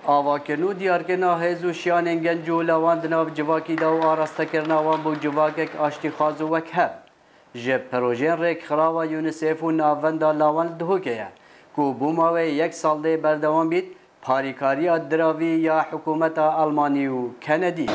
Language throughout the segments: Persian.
آواکنو دیارکنا هزو شیان گنج و لواند ناو جواکی دا و آراسته کرناوان بو جواکک آشتی خازو وک هف. جه پروژین ریک خراوا یونیسیف و ناوندا لاوان دهوکه کو بوماوی 1 سال ده بردوان بید پاریکاری دراوی یا حکومت آلمانی و کندی.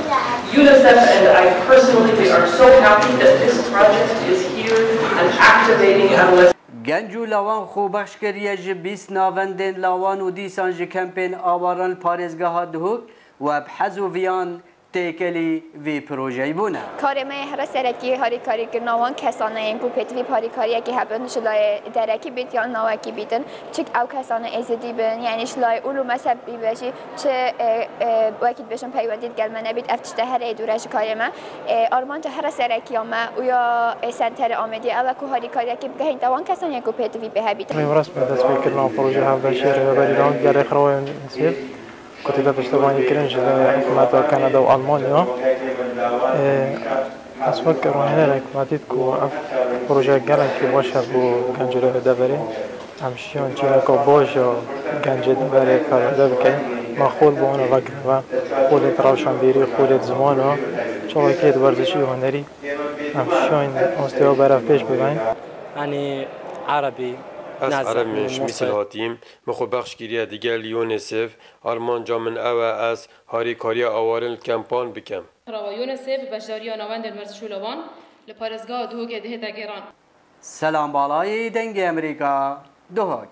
UNICEF and I personally we are so happy that this project is here and activating adolescents. گنج و لوان خو بخش کریه جه 20 ناوندین لوان و دیسان جه کمپین آواران پارێزگەها دهوک و بحەز و ڤیان تێکەلی وی پرۆژەی بوونه. کارێمە هەرە سەرەکی هاریکاریکردنەوەن کەسانەیەن کو پێتوی پاریکاریەکی هەبن شلای دەرەکی بیت یان ناوەکی بیتن چک ئەو کەسانە ئێزدی بن یعنی شلای ئولو مەسەبی بەشی چ وەکیت بێشن پەیوەندیت گەلمەنە بیت ئەف تشتە هەرە دوورەژ کارێمە ئارمانتە هەرە سەرەکیامە ویا سەنتەر ئامێدی ئەوە کو هاریکاریەکی بگەهین دەوان کەسانێک کو پێتوی بێ هەبیت. ڕێوەڕاست بە دەستپێکردنەوە پرۆژە هەڵبەشی ڕێبەریان گەڕێ خڕەوەی نسێت كنت دا پشتواني كرنج لحكومات كندا وألمانيا أتفكر هنا الحكوماتيت كو بروجا جالن كي باشا بو جنجلو دبري همشيون تينا كو باشا جنجل دبري فردا بكي ما خول بو هنا وقت خولت روشن بيري خولت زمانه شغل كيد ورزشي هنري همشيون مستوى برا پیش ببين يعني عربي از عرب مش مثل هاتیم مخو بخش گیریه دیگر یونیسف آلمان جامن اوه از هاری کاری آوارن کمپان بکم روا یونیسف بشداری نواند ورزش لوان لپارزگاه دوگ ده تگران سلام بالای دنگ امریکا دوهک